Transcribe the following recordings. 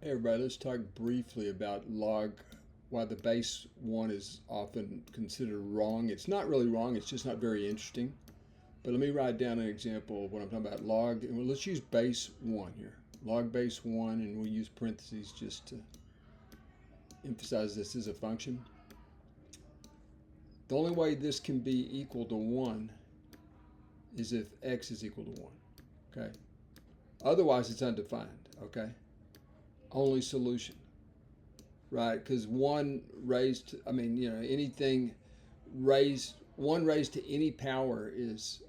Hey everybody, let's talk briefly about why the base 1 is often considered wrong. It's not really wrong, it's just not very interesting. But let me write down an example of what I'm talking about. And let's use base 1 here. Log base 1, and we'll use parentheses just to emphasize this is a function. The only way this can be equal to 1 is if x is equal to 1, okay? Otherwise, it's undefined, okay? Only solution, right? Because anything raised, 1 raised to any power is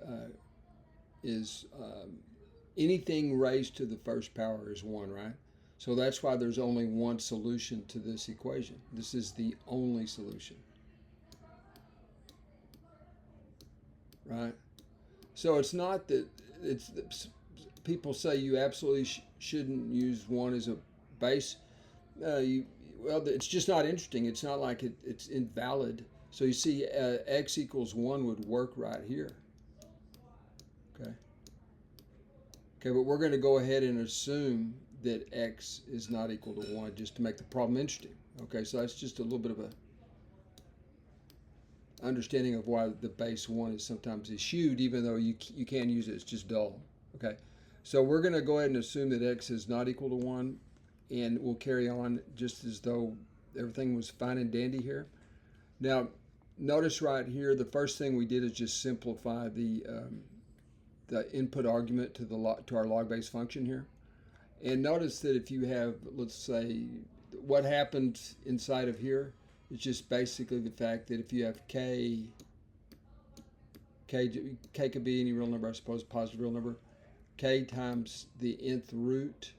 anything raised to the first power is 1, right? So that's why there's only one solution to this equation. This is the only solution, right? So it's not that people say you absolutely shouldn't use 1 as a base. It's just not interesting. It's not like it's invalid. So you see, x equals 1 would work right here. Okay. Okay, but we're going to go ahead and assume that x is not equal to 1 just to make the problem interesting. Okay, so that's just a little bit of a understanding of why the base 1 is sometimes eschewed, even though you can use it. It's just dull. Okay, so we're going to go ahead and assume that x is not equal to 1, and we'll carry on just as though everything was fine and dandy here. Now, notice right here, the first thing we did is just simplify the input argument to our log base function here. And notice that if you have, let's say, what happened inside of here is just basically the fact that if you have k could be any real number, I suppose, positive real number, k times the nth root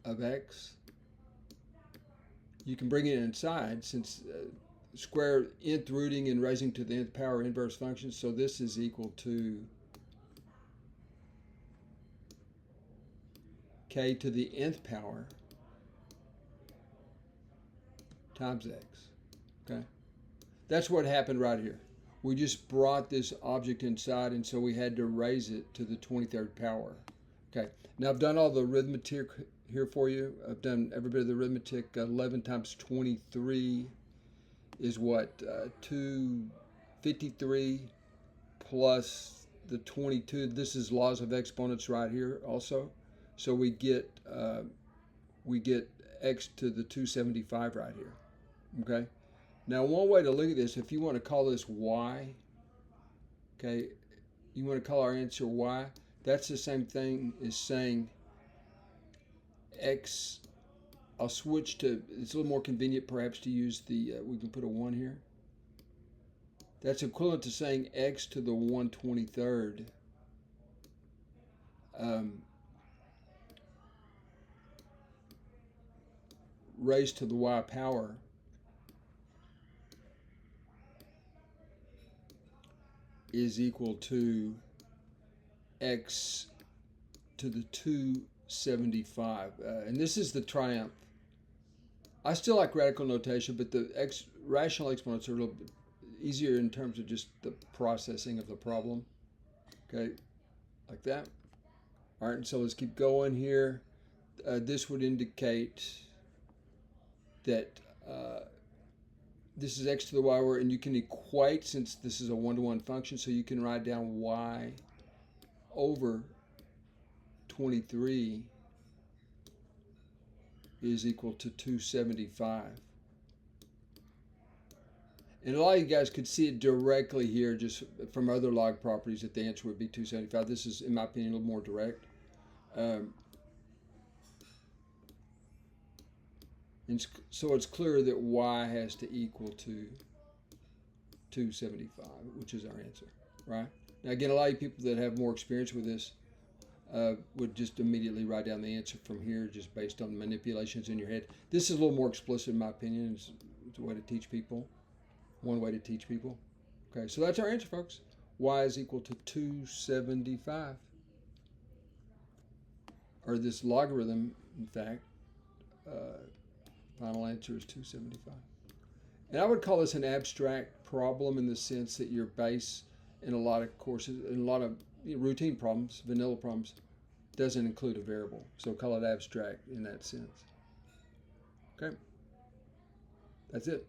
of x, you can bring it inside since square nth rooting and raising to the nth power inverse functions. So this is equal to k to the nth power times x. Okay, that's what happened right here. We just brought this object inside, and so we had to raise it to the 23rd power. Okay, now I've done all the arithmetic here for you. I've done every bit of the arithmetic. 11 times 23 is what? 253 plus the 22. This is laws of exponents right here also. So we get x to the 275 right here. Okay. Now one way to look at this, if you want to call this y, okay, you want to call our answer y. That's the same thing as saying x. I'll switch to, it's a little more convenient perhaps to use the, we can put a 1 here. That's equivalent to saying x to the 123rd raised to the y power is equal to x to the 275. And this is the triumph. I still like radical notation, but the rational exponents are a little bit easier in terms of just the processing of the problem. Okay, like that. All right, and so let's keep going here. This would indicate that this is x to the y, and you can equate, since this is a one-to-one function, so you can write down y over 23 is equal to 275. And a lot of you guys could see it directly here just from other log properties that the answer would be 275. This is, in my opinion, a little more direct. And so it's clear that y has to equal to 275, which is our answer, right? Now, again, a lot of people that have more experience with this would just immediately write down the answer from here just based on manipulations in your head. This is a little more explicit, in my opinion. It's a way to teach people, one way to teach people. Okay, so that's our answer, folks. Y is equal to 275. Or this logarithm, in fact, final answer is 275. And I would call this an abstract problem in the sense that your base in a lot of courses, in a lot of routine problems, vanilla problems, doesn't include a variable. So call it abstract in that sense. Okay, that's it.